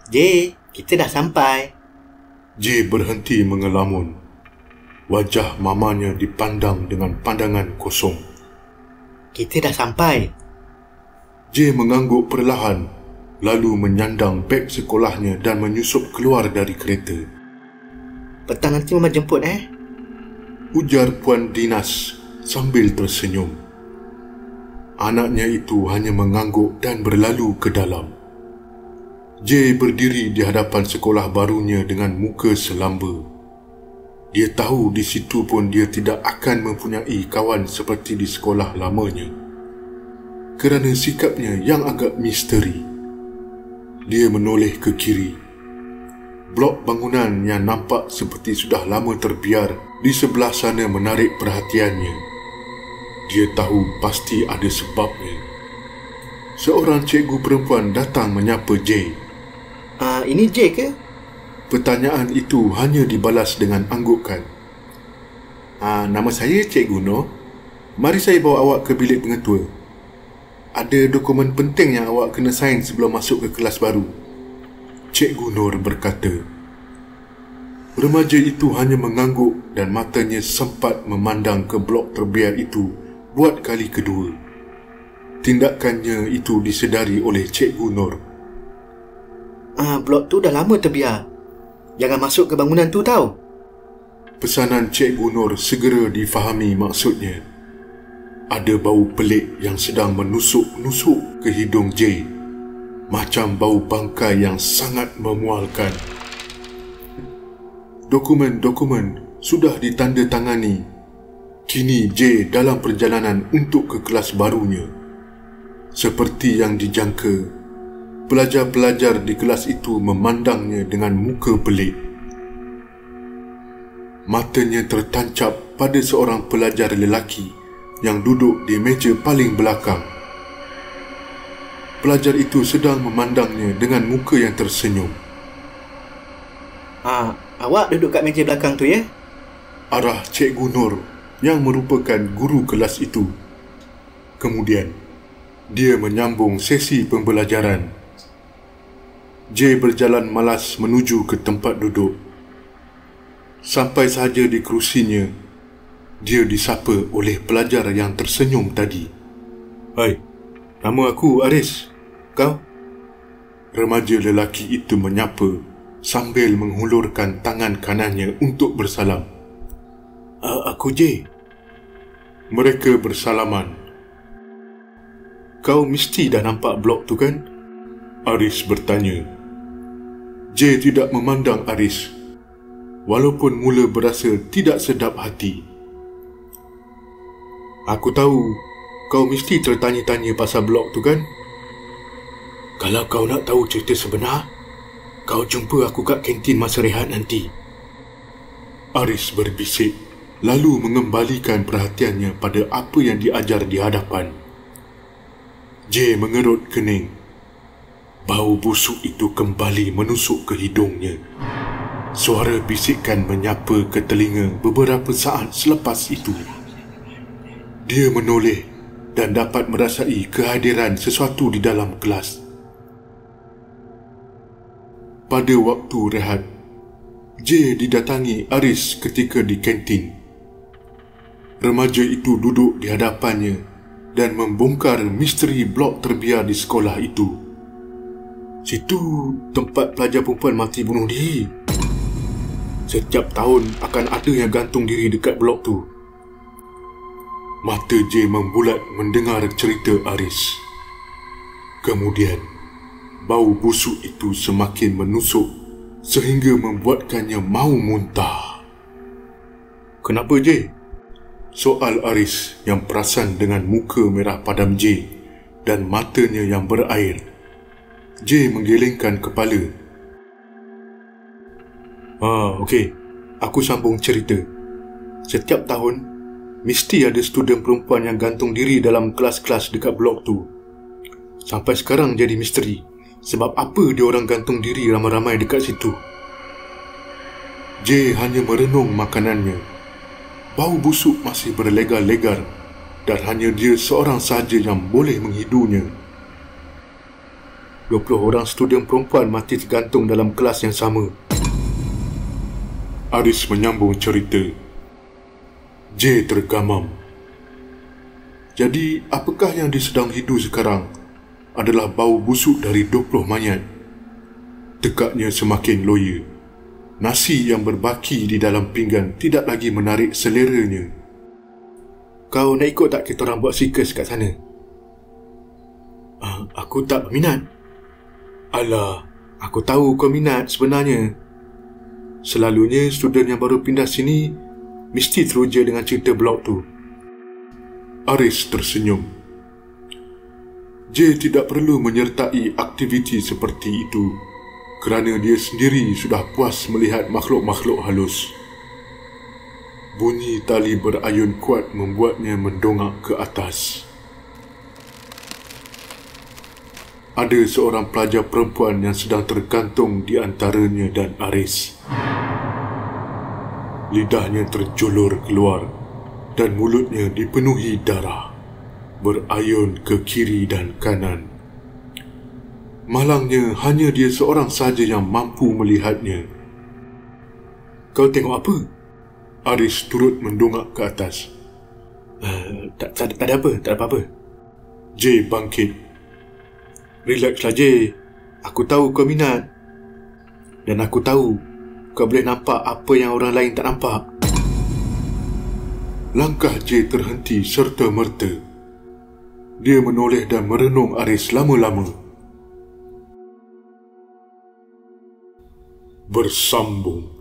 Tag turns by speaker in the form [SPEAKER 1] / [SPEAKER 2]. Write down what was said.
[SPEAKER 1] J, kita dah sampai.
[SPEAKER 2] J berhenti mengelamun. Wajah mamanya dipandang dengan pandangan kosong.
[SPEAKER 1] Kita dah sampai.
[SPEAKER 2] J mengangguk perlahan, lalu menyandang beg sekolahnya dan menyusup keluar dari kereta.
[SPEAKER 1] Petang nanti Mama jemput
[SPEAKER 2] Ujar Puan Dinas sambil tersenyum. Anaknya itu hanya mengangguk dan berlalu ke dalam. J berdiri di hadapan sekolah barunya dengan muka selamba. Dia tahu di situ pun dia tidak akan mempunyai kawan seperti di sekolah lamanya, kerana sikapnya yang agak misteri. Dia menoleh ke kiri. Blok bangunan yang nampak seperti sudah lama terbiar di sebelah sana menarik perhatiannya. Dia tahu pasti ada sebabnya. Seorang cikgu perempuan datang menyapa J.
[SPEAKER 1] Ini J ke?
[SPEAKER 2] Pertanyaan itu hanya dibalas dengan anggukan. Nama saya Cikgu Nur. Mari saya bawa awak ke bilik pengetua. Ada dokumen penting yang awak kena sign sebelum masuk ke kelas baru. Cikgu Nur berkata. Remaja itu hanya mengangguk dan matanya sempat memandang ke blok terbiar itu buat kali kedua. Tindakannya itu disedari oleh Cikgu Nur.
[SPEAKER 1] Blok tu dah lama terbiar. Jangan masuk ke bangunan tu tau.
[SPEAKER 2] Pesanan Cikgu Nur segera difahami maksudnya. Ada bau pelik yang sedang menusuk-nusuk ke hidung J, macam bau bangkai yang sangat memualkan. Dokumen-dokumen sudah ditandatangani. Kini J dalam perjalanan untuk ke kelas barunya. Seperti yang dijangka, pelajar-pelajar di kelas itu memandangnya dengan muka pelik. Matanya tertancap pada seorang pelajar lelaki yang duduk di meja paling belakang. Pelajar itu sedang memandangnya dengan muka yang tersenyum.
[SPEAKER 1] Awak duduk kat meja belakang tu ya?
[SPEAKER 2] Arah Cikgu Nur yang merupakan guru kelas itu. Kemudian, dia menyambung sesi pembelajaran. J berjalan malas menuju ke tempat duduk. Sampai sahaja di kerusinya, dia disapa oleh pelajar yang tersenyum tadi. Hai, nama aku Aris. Kau? Remaja lelaki itu menyapa sambil menghulurkan tangan kanannya untuk bersalam. Aku J. Mereka bersalaman. Kau mesti dah nampak blok tu kan? Aris bertanya. J tidak memandang Aris, walaupun mula berasa tidak sedap hati. Aku tahu kau mesti tertanya-tanya pasal blok tu kan? Kalau kau nak tahu cerita sebenar, kau jumpa aku kat kantin masa rehat nanti. Aris berbisik, lalu mengembalikan perhatiannya pada apa yang diajar di hadapan. J mengerut kening. Bau busuk itu kembali menusuk ke hidungnya. Suara bisikan menyapa ke telinga beberapa saat selepas itu. Dia menoleh dan dapat merasai kehadiran sesuatu di dalam kelas. Pada waktu rehat, J didatangi Aris ketika di kantin. Remaja itu duduk di hadapannya dan membongkar misteri blok terbiar di sekolah itu. Situ tempat pelajar perempuan mati bunuh diri. Setiap tahun akan ada yang gantung diri dekat blok tu. Mata J membulat mendengar cerita Aris. Kemudian, bau busuk itu semakin menusuk sehingga membuatkannya mahu muntah. Kenapa J? Soal Aris yang perasan dengan muka merah padam J dan matanya yang berair. J menggelengkan kepala. Okey. Aku sambung cerita. Setiap tahun, mesti ada student perempuan yang gantung diri dalam kelas-kelas dekat blok tu. Sampai sekarang jadi misteri. Sebab apa dia orang gantung diri ramai-ramai dekat situ? J hanya merenung makanannya. Bau busuk masih berlegar-legar dan hanya dia seorang sahaja yang boleh menghidunya. 20 orang student perempuan mati tergantung dalam kelas yang sama. Aris menyambung cerita. J tergamam. Jadi, apakah yang dia sedang hidu sekarang adalah bau busuk dari 20 mayat? Tekaknya semakin loya. Nasi yang berbaki di dalam pinggan tidak lagi menarik seleranya.
[SPEAKER 1] Kau nak ikut tak kita orang buat sirkus kat sana? Aku tak berminat.
[SPEAKER 2] Alah,
[SPEAKER 1] Aku tahu kau minat sebenarnya.
[SPEAKER 2] selalunya student yang baru pindah sini mesti teruja dengan cerita blog tu. Aris tersenyum. J tidak perlu menyertai aktiviti seperti itu kerana dia sendiri sudah puas melihat makhluk-makhluk halus. Bunyi tali berayun kuat membuatnya mendongak ke atas. Ada seorang pelajar perempuan yang sedang tergantung di antaranya dan Aris. Lidahnya terjulur keluar dan mulutnya dipenuhi darah, berayun ke kiri dan kanan. Malangnya hanya dia seorang saja yang mampu melihatnya.
[SPEAKER 1] Kau tengok apa?
[SPEAKER 2] Aris turut mendongak ke atas.
[SPEAKER 1] Tak ada apa-apa.
[SPEAKER 2] J bangkit.
[SPEAKER 1] Relaxlah J. Aku tahu kau minat. Dan aku tahu kau boleh nampak apa yang orang lain tak nampak.
[SPEAKER 2] Langkah J terhenti serta-merta. Dia menoleh dan merenung Aris lama-lama. Bersambung.